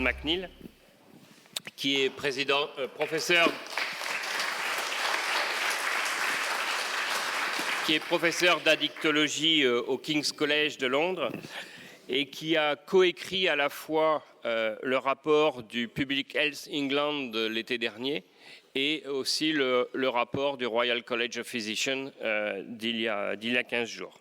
McNeil, qui est professeur d'addictologie au King's College de Londres et qui a coécrit à la fois le rapport du Public Health England de l'été dernier et aussi le rapport du Royal College of Physicians d'il y a 15 jours.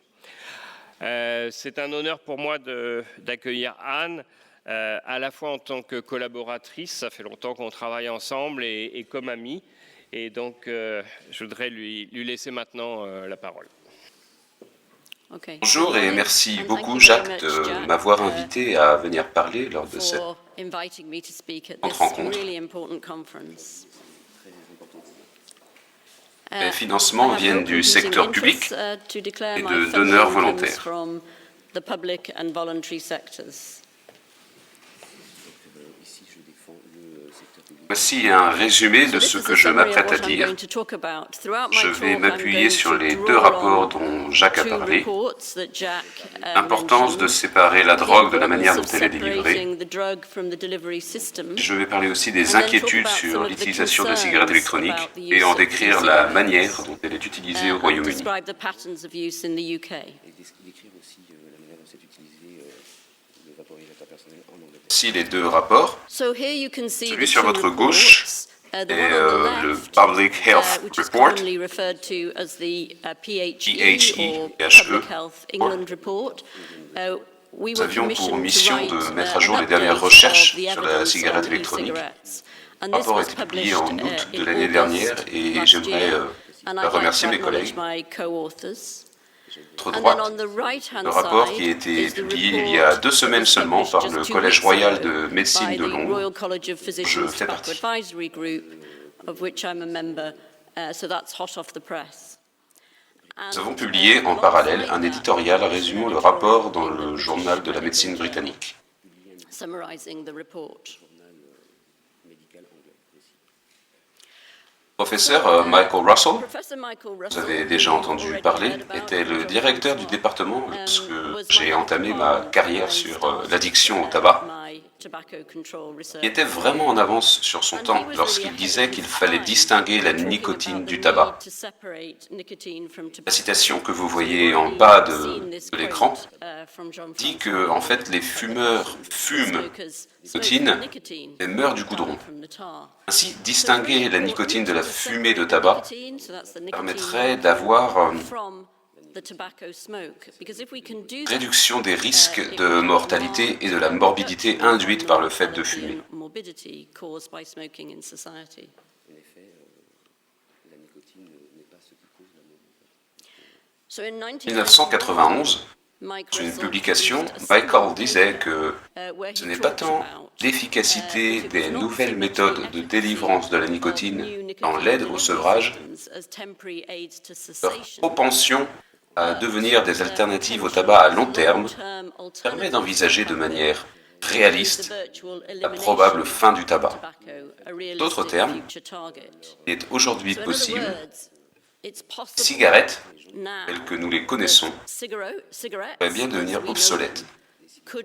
C'est un honneur pour moi d'accueillir Anne, à la fois en tant que collaboratrice, ça fait longtemps qu'on travaille ensemble, et comme amie. Et donc, je voudrais lui laisser maintenant la parole. Bonjour et merci beaucoup Jacques de m'avoir invité à venir parler lors de cette rencontre. Les financements viennent du secteur public et de donneurs volontaires. Voici un résumé de ce que je m'apprête à dire. Je vais m'appuyer sur les deux rapports dont Jacques a parlé. L'importance de séparer la drogue de la manière dont elle est délivrée. Je vais parler aussi des inquiétudes sur l'utilisation de cigarettes électroniques et en décrire la manière dont elle est utilisée au Royaume-Uni. Ici les deux rapports. Celui sur votre gauche est le Public Health Report, PHE. Nous avions pour mission de mettre à jour les dernières recherches sur la cigarette électronique. Le rapport a été publié en août de l'année dernière et j'aimerais remercier mes collègues. Votre droite, le rapport qui a été publié il y a 2 semaines seulement par le Collège royal de médecine de Londres, je fais partie. Nous avons publié en parallèle un éditorial résumant le rapport dans le journal de la médecine britannique. Professeur Michael Russell, vous avez déjà entendu parler, était le directeur du département lorsque j'ai entamé ma carrière sur l'addiction au tabac. Il était vraiment en avance sur son temps lorsqu'il disait qu'il fallait distinguer la nicotine du tabac. La citation que vous voyez en bas de l'écran dit que, en fait, les fumeurs fument nicotine et meurent du goudron. Ainsi, distinguer la nicotine de la fumée de tabac permettrait d'avoir réduction des risques de mortalité et de la morbidité induite par le fait de fumer. En 1991, dans une publication, Michael disait que ce n'est pas tant l'efficacité des nouvelles méthodes de délivrance de la nicotine dans l'aide au sevrage, leur propension à devenir des alternatives au tabac à long terme permet d'envisager de manière réaliste la probable fin du tabac. D'autres termes, il est aujourd'hui possible les cigarettes, telles que nous les connaissons, pourraient bien devenir obsolètes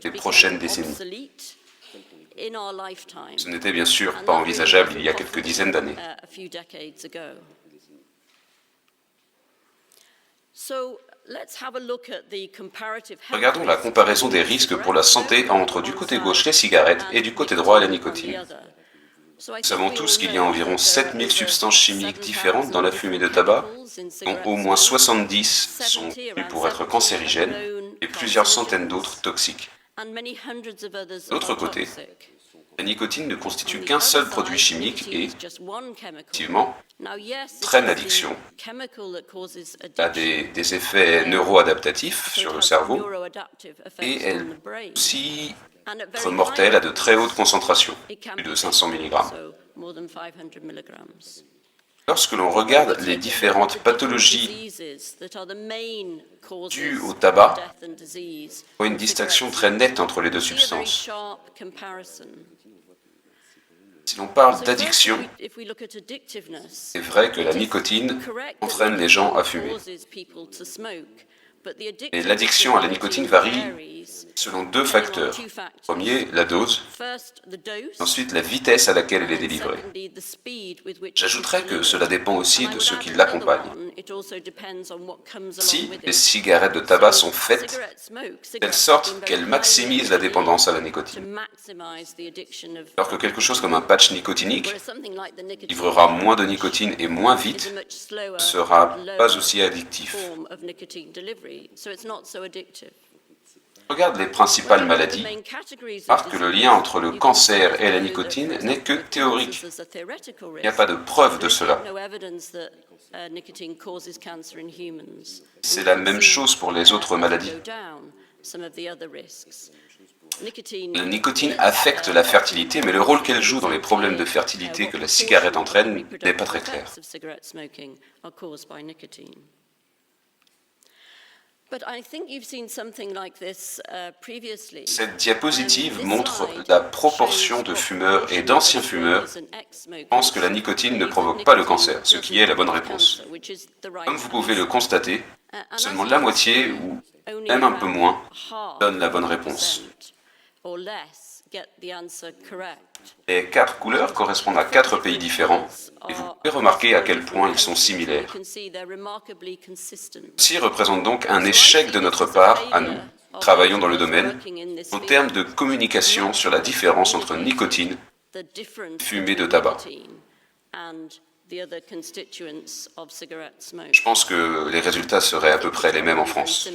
les prochaines décennies. Ce n'était bien sûr pas envisageable il y a quelques dizaines d'années. Regardons la comparaison des risques pour la santé entre du côté gauche les cigarettes et du côté droit la nicotine. Nous savons tous qu'il y a environ 7000 substances chimiques différentes dans la fumée de tabac, dont au moins 70 sont connues pour être cancérigènes et plusieurs centaines d'autres toxiques. D'autre côté, la nicotine ne constitue qu'un seul produit chimique et, effectivement, traîne l'addiction, a des effets neuroadaptatifs sur le cerveau et elle peut aussi être mortelle à de très hautes concentrations, plus de 500 mg. Lorsque l'on regarde les différentes pathologies dues au tabac, on voit une distinction très nette entre les deux substances. Si l'on parle d'addiction, c'est vrai que la nicotine entraîne les gens à fumer. Et l'addiction à la nicotine varie selon deux facteurs. Premier, la dose, ensuite la vitesse à laquelle elle est délivrée. J'ajouterais que cela dépend aussi de ceux qui l'accompagnent. Si les cigarettes de tabac sont faites de telle sorte qu'elles maximisent la dépendance à la nicotine, alors que quelque chose comme un patch nicotinique livrera moins de nicotine et moins vite, ne sera pas aussi addictif. Regarde les principales maladies. Marque que le lien entre le cancer et la nicotine n'est que théorique. Il n'y a pas de preuve de cela. C'est la même chose pour les autres maladies. La nicotine affecte la fertilité, mais le rôle qu'elle joue dans les problèmes de fertilité que la cigarette entraîne n'est pas très clair. Cette diapositive montre la proportion de fumeurs et d'anciens fumeurs qui pensent que la nicotine ne provoque pas le cancer, ce qui est la bonne réponse. Comme vous pouvez le constater, seulement la moitié, ou même un peu moins, donne la bonne réponse. Les 4 couleurs correspondent à 4 pays différents, et vous pouvez remarquer à quel point ils sont similaires. Ceci représente donc un échec de notre part, à nous, travaillons dans le domaine, en termes de communication sur la différence entre nicotine et fumée de tabac. Je pense que les résultats seraient à peu près les mêmes en France.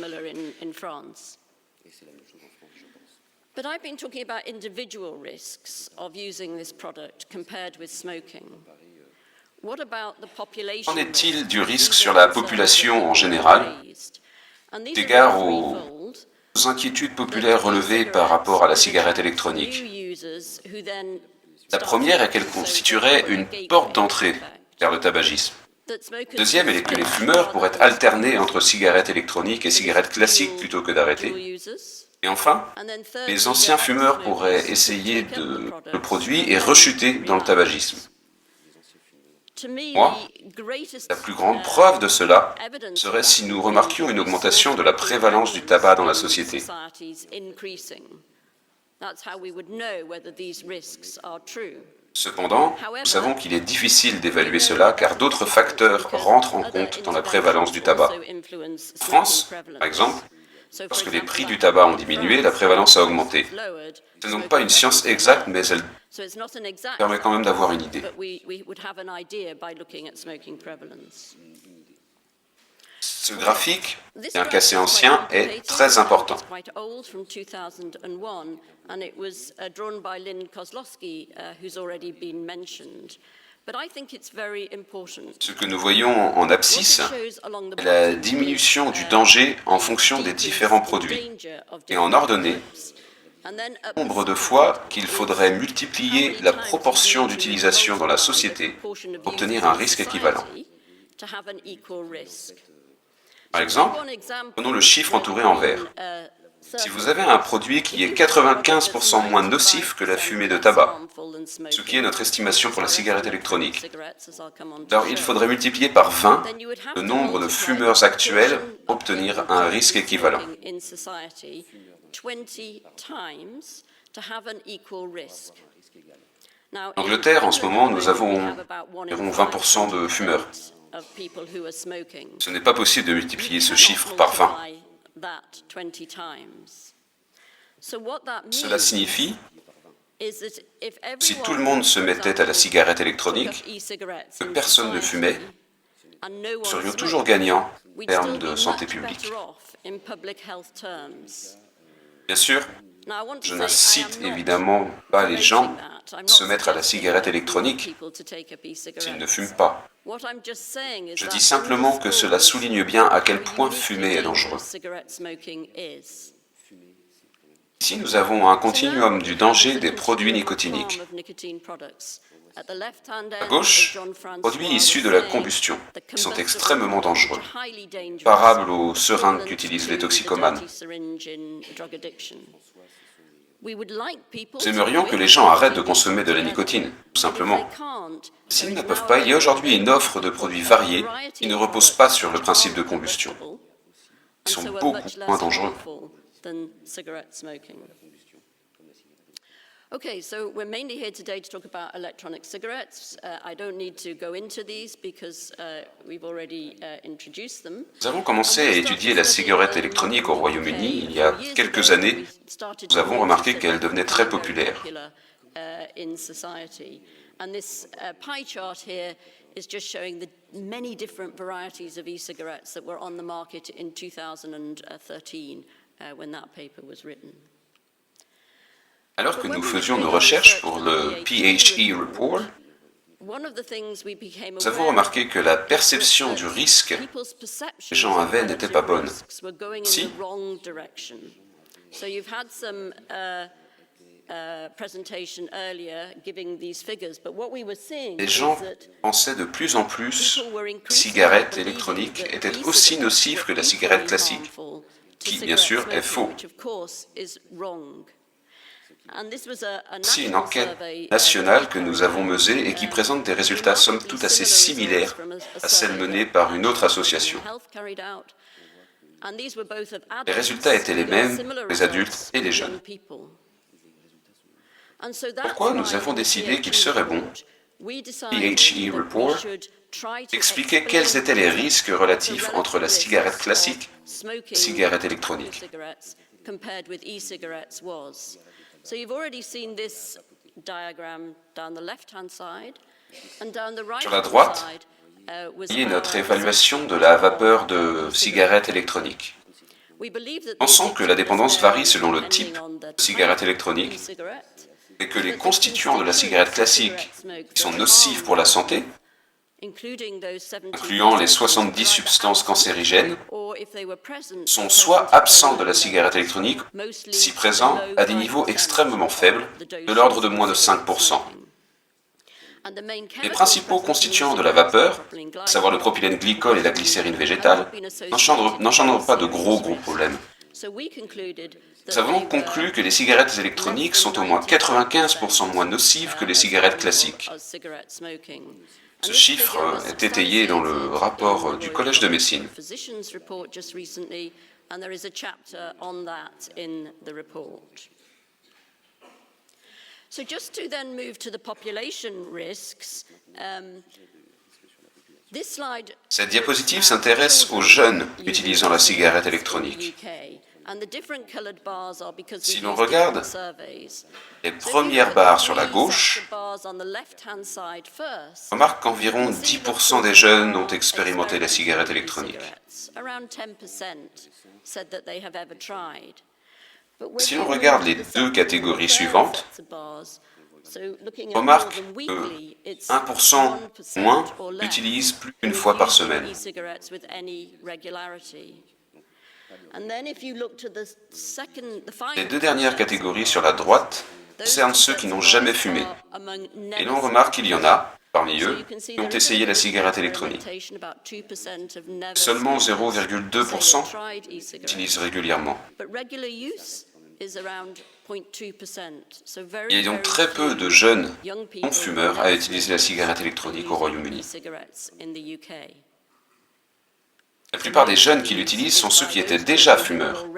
But I've been talking about individual risks of using this product compared with smoking. What about the population? Qu'en est-il du risque sur la population en général, égard aux inquiétudes populaires relevées par rapport à la cigarette électronique? La première est qu'elle constituerait une porte d'entrée vers le tabagisme. Deuxième est que les fumeurs pourraient alterner entre cigarettes électroniques et cigarettes classiques plutôt que d'arrêter. Et enfin, les anciens fumeurs pourraient essayer le produit et rechuter dans le tabagisme. Moi, la plus grande preuve de cela serait si nous remarquions une augmentation de la prévalence du tabac dans la société. Cependant, nous savons qu'il est difficile d'évaluer cela car d'autres facteurs rentrent en compte dans la prévalence du tabac. En France, par exemple, lorsque les prix du tabac ont diminué, la prévalence a augmenté. Ce n'est donc pas une science exacte, mais elle permet quand même d'avoir une idée. Ce graphique, bien qu'assez ancien, est très important. Ce que nous voyons en abscisse est la diminution du danger en fonction des différents produits. Et en ordonnée, nombre de fois qu'il faudrait multiplier la proportion d'utilisation dans la société pour obtenir un risque équivalent. Par exemple, prenons le chiffre entouré en vert. Si vous avez un produit qui est 95% moins nocif que la fumée de tabac, ce qui est notre estimation pour la cigarette électronique, alors il faudrait multiplier par 20 le nombre de fumeurs actuels pour obtenir un risque équivalent. En Angleterre, en ce moment, nous avons environ 20% de fumeurs. Ce n'est pas possible de multiplier ce chiffre par 20. Cela signifie que si tout le monde se mettait à la cigarette électronique, que personne ne fumait, nous serions toujours gagnants en termes de santé publique. Bien sûr, je n'incite évidemment pas les gens à se mettre à la cigarette électronique s'ils ne fument pas. Je dis simplement que cela souligne bien à quel point fumer est dangereux. Ici, nous avons un continuum du danger des produits nicotiniques. À gauche, produits issus de la combustion, qui sont extrêmement dangereux, comparables aux seringues qu'utilisent les toxicomanes. Nous aimerions que les gens arrêtent de consommer de la nicotine, tout simplement. S'ils ne peuvent pas, il y a aujourd'hui une offre de produits variés qui ne repose pas sur le principe de combustion. and sont so are beaucoup much moins less dangereux. harmful than cigarette smoking. Okay, so we're mainly here today to talk about electronic cigarettes. I don't need to go into these because we've already introduced them. Nous avons commencé à étudier la cigarette électronique au Royaume-Uni il y a quelques années. Nous avons remarqué qu'elle devenait très populaire. In society. And this pie chart here is just showing the many different varieties of e-cigarettes that were on the market in 2013 when that paper was written. Alors que nous faisions nos recherches pour le PHE Report, nous avons remarqué que la perception du risque que les gens avaient n'était pas bonne. Si, les gens pensaient de plus en plus que la cigarette électronique était aussi nocive que la cigarette classique, qui bien sûr est faux. C'est une enquête nationale que nous avons menée et qui présente des résultats somme toute assez similaires à celles menées par une autre association. Les résultats étaient les mêmes pour les adultes et les jeunes. Pourquoi nous avons décidé qu'il serait bon, PHE Report, d'expliquer quels étaient les risques relatifs entre la cigarette classique et la cigarette électronique. So you've already seen this diagram down the left-hand side, and down the right-hand Sur la droite, side was il y a notre évaluation de la vapeur de cigarette électronique. Pensons que la dépendance varie selon le type de cigarette électronique et que les constituants de la cigarette classique qui sont nocifs pour la santé, incluant les 70 substances cancérigènes, sont soit absents de la cigarette électronique, si présents à des niveaux extrêmement faibles, de l'ordre de moins de 5%. Les principaux constituants de la vapeur, à savoir le propylène glycol et la glycérine végétale, n'engendrent pas de gros problèmes. Nous avons conclu que les cigarettes électroniques sont au moins 95% moins nocives que les cigarettes classiques. Ce chiffre est étayé dans le rapport du Collège de médecine. So just to then move to the population risks, this slide Cette diapositive s'intéresse aux jeunes utilisant la cigarette électronique. Si l'on regarde les premières barres sur la gauche, on remarque qu'environ 10% des jeunes ont expérimenté la cigarette électronique. Si l'on regarde les deux catégories suivantes, on remarque que 1% moins l'utilisent plus qu'une fois par semaine. Les deux dernières catégories sur la droite concernent ceux qui n'ont jamais fumé. Et l'on remarque qu'il y en a, parmi eux, qui ont essayé la cigarette électronique. Seulement 0,2% l'utilisent régulièrement. Il y a donc très peu de jeunes non-fumeurs à utiliser la cigarette électronique au Royaume-Uni. La plupart des jeunes qui l'utilisent sont ceux qui étaient déjà fumeurs. Vous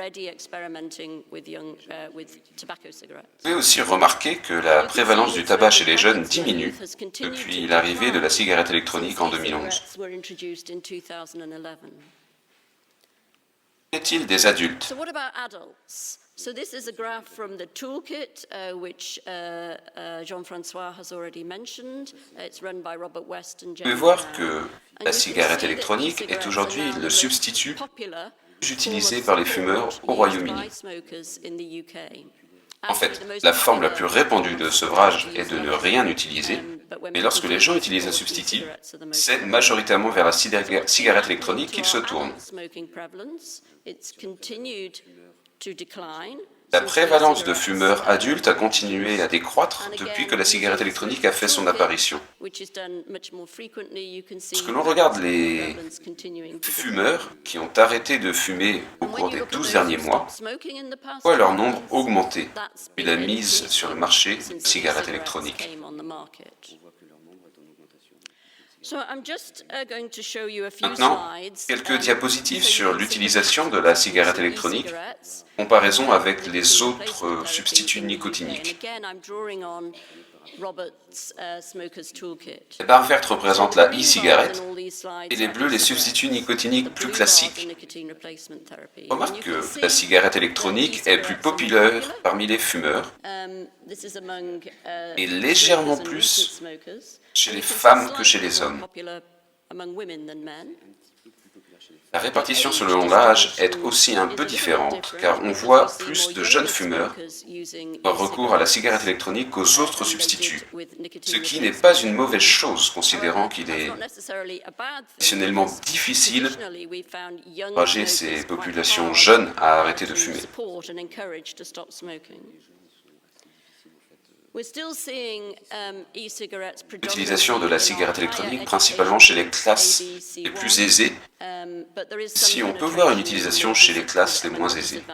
pouvez aussi remarquer que la prévalence du tabac chez les jeunes diminue depuis l'arrivée de la cigarette électronique en 2011. Qu'est-il des adultes ? So this is a graph from the toolkit, which Jean-François has already mentioned. It's run by Robert West and Vous pouvez voir que la cigarette électronique est aujourd'hui le substitut utilisé par les fumeurs au Royaume-Uni. En fait, la forme la plus répandue de sevrage est de ne rien utiliser, mais lorsque les gens utilisent un substitut, c'est majoritairement vers la cigarette électronique qu'ils se tournent. La prévalence de fumeurs adultes a continué à décroître depuis que la cigarette électronique a fait son apparition. Lorsque l'on regarde les fumeurs qui ont arrêté de fumer au cours des 12 derniers mois, on voit leur nombre augmenter depuis la mise sur le marché des cigarettes électroniques. Maintenant, quelques diapositives sur l'utilisation de la cigarette électronique, en comparaison avec les autres substituts nicotiniques. Les barres vertes représentent la e-cigarette et les bleus les substituts nicotiniques plus classiques. Remarque que la cigarette électronique est plus populaire parmi les fumeurs et légèrement plus chez les femmes que chez les hommes. La répartition selon l'âge est aussi un peu différente, car on voit plus de jeunes fumeurs avoir recours à la cigarette électronique qu'aux autres substituts, ce qui n'est pas une mauvaise chose, considérant qu'il est traditionnellement difficile d'encourager ces populations jeunes à arrêter de fumer. L'utilisation de la cigarette électronique, principalement chez les classes les plus aisées, si on peut voir une utilisation chez les classes les moins aisées.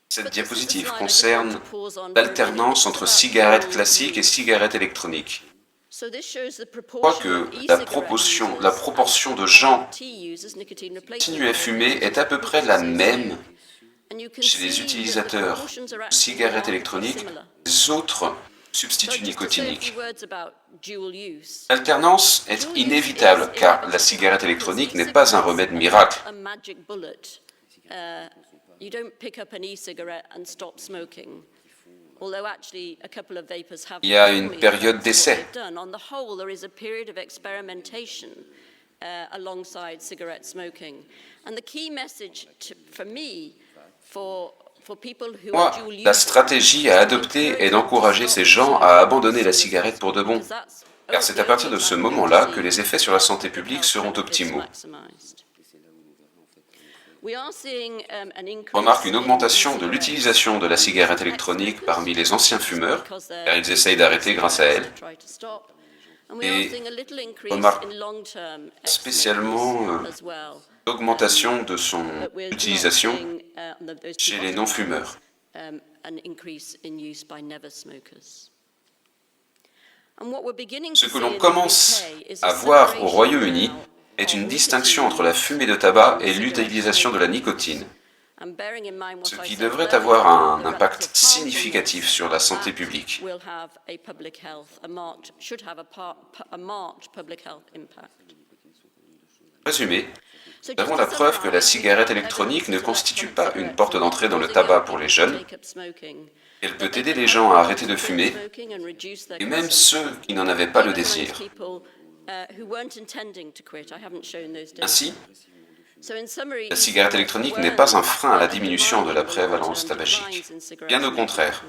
Cette diapositive concerne l'alternance entre cigarettes classiques et cigarettes électroniques. On voit que la proportion de gens qui continuent à fumer est à peu près la même chez les utilisateurs de cigarettes électroniques et des autres substituts nicotiniques. L'alternance est inévitable car la cigarette électronique n'est pas un remède miracle. Il y a une période d'essai. Moi, la stratégie à adopter est d'encourager ces gens à abandonner la cigarette pour de bon, car c'est à partir de ce moment-là que les effets sur la santé publique seront optimaux. On remarque une augmentation de l'utilisation de la cigarette électronique parmi les anciens fumeurs, car ils essayent d'arrêter grâce à elle. Et on remarque spécialement l'augmentation de son utilisation chez les non-fumeurs. Ce que l'on commence à voir au Royaume-Uni est une distinction entre la fumée de tabac et l'utilisation de la nicotine, ce qui devrait avoir un impact significatif sur la santé publique. Résumé, nous avons la preuve que la cigarette électronique ne constitue pas une porte d'entrée dans le tabac pour les jeunes. Elle peut aider les gens à arrêter de fumer, et même ceux qui n'en avaient pas le désir. Ainsi, la cigarette électronique n'est pas un frein à la diminution de la prévalence tabagique. Bien au contraire.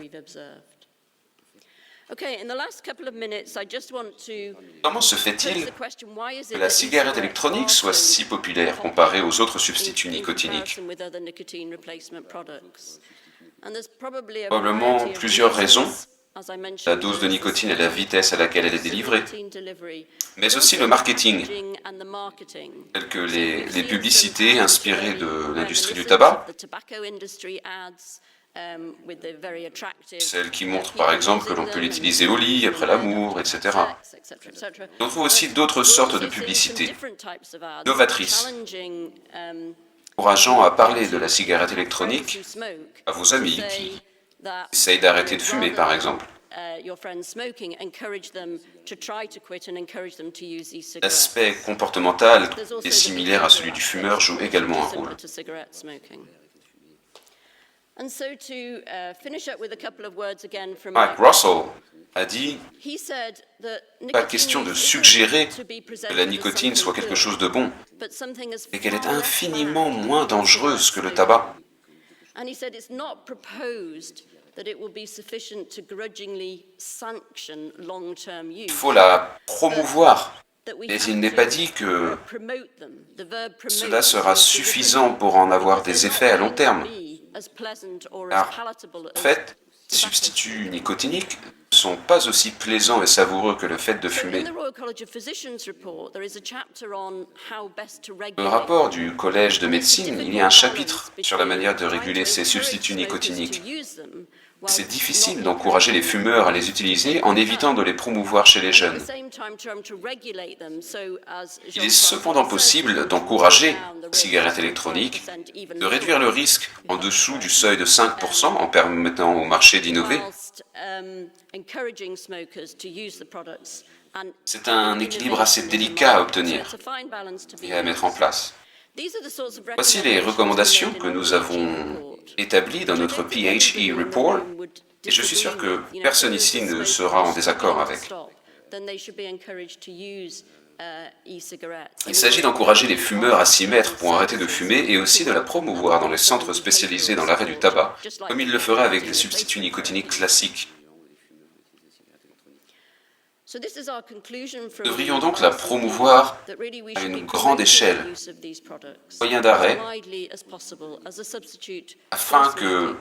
Comment se fait-il que la cigarette électronique soit si populaire comparée aux autres substituts nicotiniques? Probablement plusieurs raisons. La dose de nicotine et la vitesse à laquelle elle est délivrée, mais aussi le marketing, telles que les publicités inspirées de l'industrie du tabac, celles qui montrent par exemple que l'on peut l'utiliser au lit, après l'amour, etc. On trouve aussi d'autres sortes de publicités, novatrices, encourageant à parler de la cigarette électronique à vos amis qui essayent d'arrêter de fumer, par exemple. L'aspect comportemental, qui est similaire à celui du fumeur, joue également un rôle. Mark Russell a dit « Pas question de suggérer que la nicotine soit quelque chose de bon, mais qu'elle est infiniment moins dangereuse que le tabac. » Il faut la promouvoir, mais il n'est pas dit que cela sera suffisant pour en avoir des effets à long terme. Car, en fait, les substituts nicotiniques ne sont pas aussi plaisants et savoureux que le fait de fumer. Dans le rapport du Collège de médecine, il y a un chapitre sur la manière de réguler ces substituts nicotiniques. C'est difficile d'encourager les fumeurs à les utiliser en évitant de les promouvoir chez les jeunes. Il est cependant possible d'encourager la cigarette électronique, de réduire le risque en dessous du seuil de 5% en permettant au marché d'innover. C'est un équilibre assez délicat à obtenir et à mettre en place. Voici les recommandations que nous avons établies dans notre PHE Report, et je suis sûr que personne ici ne sera en désaccord avec. Il s'agit d'encourager les fumeurs à s'y mettre pour arrêter de fumer et aussi de la promouvoir dans les centres spécialisés dans l'arrêt du tabac, comme ils le feraient avec des substituts nicotiniques classiques. Nous devrions donc la promouvoir à une grande échelle, moyen d'arrêt, afin que,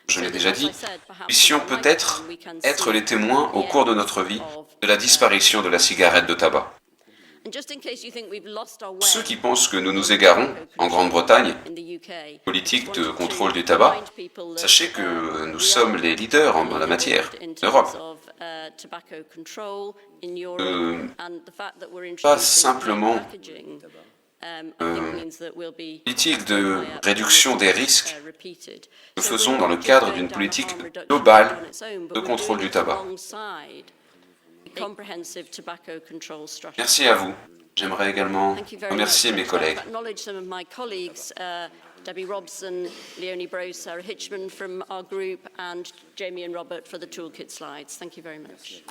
je l'ai déjà dit, nous puissions peut-être être les témoins au cours de notre vie de la disparition de la cigarette de tabac. Ceux qui pensent que nous nous égarons en Grande-Bretagne, politique de contrôle du tabac, sachez que nous sommes les leaders en la matière, en Europe. Pas simplement politique de réduction des risques, nous faisons dans le cadre d'une politique globale de contrôle du tabac. Merci à vous. J'aimerais également remercier mes collègues. Debbie Robson, Leonie Brose, Sarah Hitchman from our group, and Jamie and Robert for the toolkit slides. Thank you very much.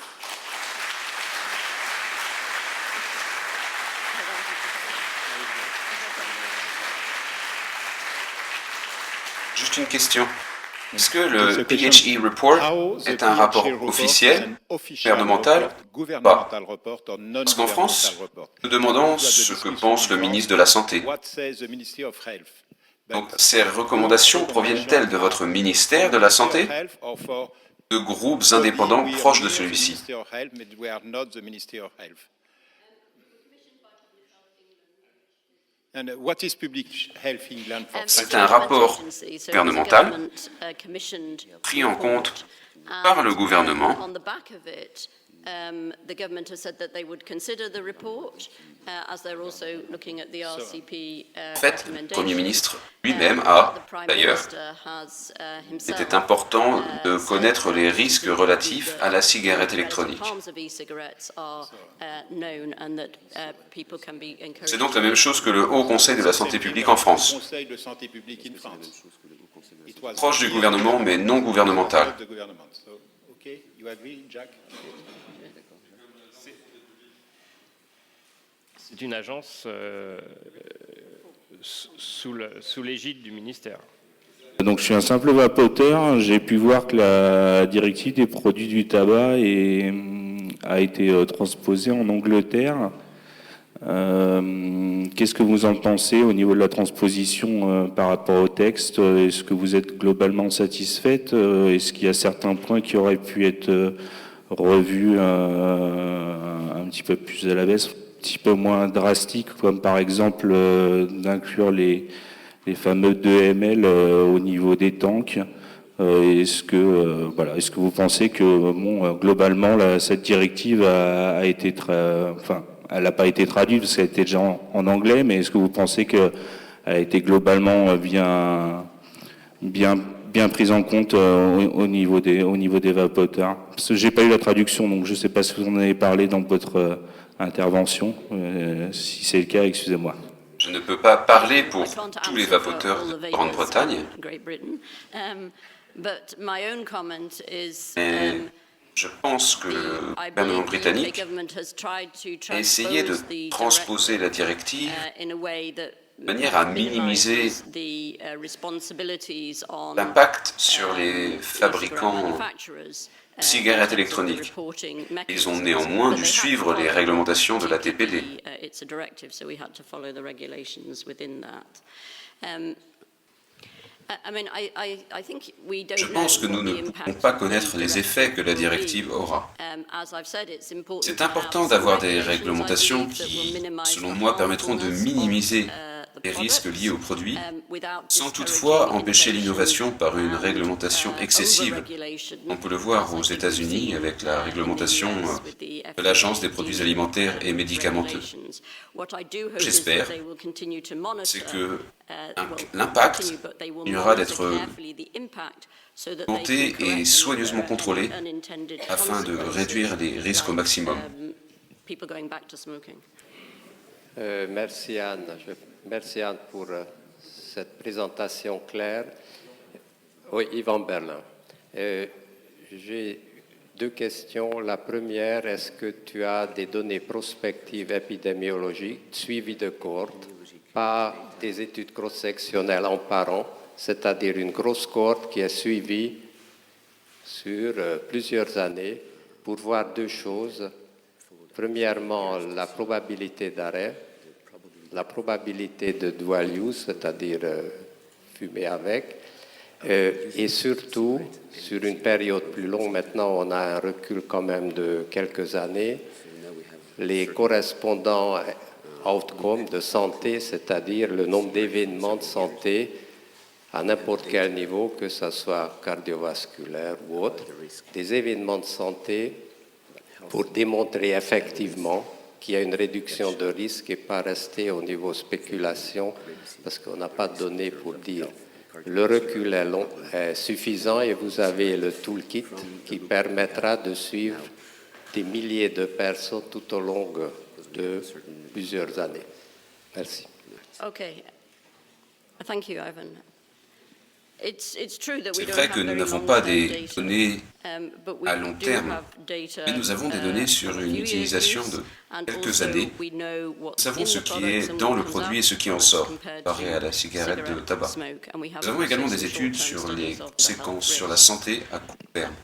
Juste une question. Est-ce que le PHE Report est un rapport officiel, gouvernemental ou pas? Parce qu'en France, nous demandons ce que pense le ministre de la Santé. Donc, ces recommandations proviennent-elles de votre ministère de la Santé, de groupes indépendants proches de celui-ci? C'est un rapport gouvernemental pris en compte par le gouvernement. The government has said that they would consider the report, as they're also looking at the RCP En fait, le Premier ministre lui-même a, d'ailleurs, il était important de connaître les risques relatifs à la cigarette électronique. C'est donc la même chose que le Haut Conseil de la santé publique en France, proche du gouvernement mais non gouvernemental. C'est une agence sous l'égide du ministère. Donc je suis un simple vapoteur. J'ai pu voir que la directive des produits du tabac a été transposée en Angleterre. Qu'est-ce que vous en pensez au niveau de la transposition par rapport au texte? Est-ce que vous êtes globalement satisfaite? Est-ce qu'il y a certains points qui auraient pu être revus un petit peu plus à la baisse, un petit peu moins drastiques, comme par exemple d'inclure les fameux 2 ml au niveau des tanks? Est-ce que vous pensez que globalement cette directive a été elle n'a pas été traduite parce qu'elle était déjà en anglais, mais est-ce que vous pensez qu'elle a été globalement bien prise en compte au niveau des vapoteurs? Parce que j'ai pas eu la traduction, donc je ne sais pas si vous en avez parlé dans votre intervention. Si c'est le cas, excusez-moi. Je ne peux pas parler pour tous les vapoteurs de Grande-Bretagne. Mais je pense que le gouvernement britannique a essayé de transposer la directive de manière à minimiser l'impact sur les fabricants de cigarettes électroniques. Ils ont néanmoins dû suivre les réglementations de la TPD. Je pense que nous ne pouvons pas connaître les effets que la directive aura. C'est important d'avoir des réglementations qui, selon moi, permettront de minimiser les risques liés aux produits, sans toutefois empêcher l'innovation par une réglementation excessive. On peut le voir aux États-Unis avec la réglementation de l'Agence des produits alimentaires et médicamenteux. J'espère, c'est que l'impact continuera d'être monté et soigneusement contrôlé afin de réduire les risques au maximum. Merci Anne. Merci Anne pour cette présentation claire. Oui, Yvan Berlin. J'ai deux questions. La première, est-ce que tu as des données prospectives épidémiologiques suivies de cohortes, pas des études cross-sectionnelles en parents, c'est-à-dire une grosse cohorte qui est suivie sur plusieurs années pour voir deux choses. Premièrement, la probabilité d'arrêt, la probabilité de dual use, c'est-à-dire fumer avec, et surtout, sur une période plus longue, maintenant on a un recul quand même de quelques années, les correspondants outcomes de santé, c'est-à-dire le nombre d'événements de santé à n'importe quel niveau, que ce soit cardiovasculaire ou autre, des événements de santé pour démontrer effectivement qu'il y a une réduction de risque et pas rester au niveau spéculation, parce qu'on n'a pas de données pour dire. Le recul est suffisant et vous avez le toolkit qui permettra de suivre des milliers de personnes tout au long de plusieurs années. Merci. Okay. Thank you, Ivan. C'est vrai que nous n'avons pas des données à long terme, mais nous avons des données sur une utilisation de quelques années. Nous savons ce qui est dans le produit et ce qui en sort, comparé à la cigarette de tabac. Nous avons également des études sur les conséquences sur la santé à court terme.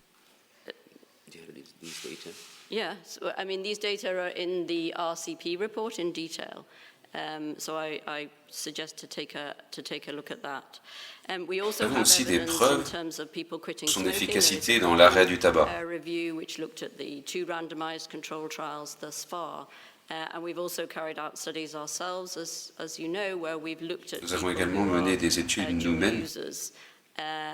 Yes, I mean, these data are in the RCP report in detail. So I suggest to take a look at that. We also Nous avons have aussi des evidence preuves in terms of people quitting de son smoking. efficacité dans l'arrêt du tabac. A review which looked at the 2 randomized control trials thus far. And we've also carried out studies ourselves, as you know, where we've looked at Nous avons people également who mené are, des études dual nous-mêmes users,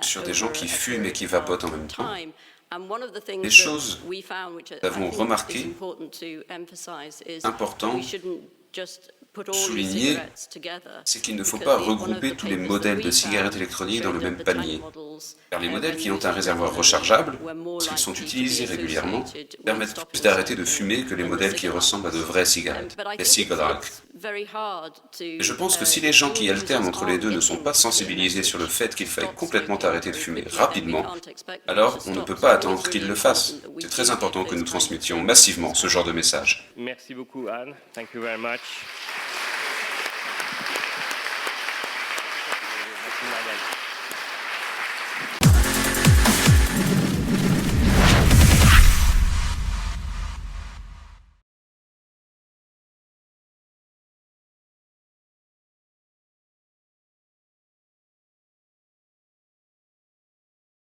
sur des gens over qui a fument et qui period vapotent en of même temps. time. And one of the things Les choses that we found, which I nous avons think remarqué, is important to emphasize, is important, we shouldn't just put all souligner, e-cigarettes together, c'est qu'il ne faut because pas regrouper tous les modèles de cigarettes électroniques dans le même panier. Car les modèles qui ont un réservoir rechargeable, s'ils sont utilisés régulièrement, permettent plus d'arrêter de fumer que les modèles qui ressemblent à de vraies cigarettes, les cigarettes. Et je pense que si les gens qui alternent entre les deux ne sont pas sensibilisés sur le fait qu'il faille complètement arrêter de fumer rapidement, alors on ne peut pas attendre qu'ils le fassent. C'est très important que nous transmettions massivement ce genre de message. Merci beaucoup, Anne. Thank you very much. Merci, Marianne.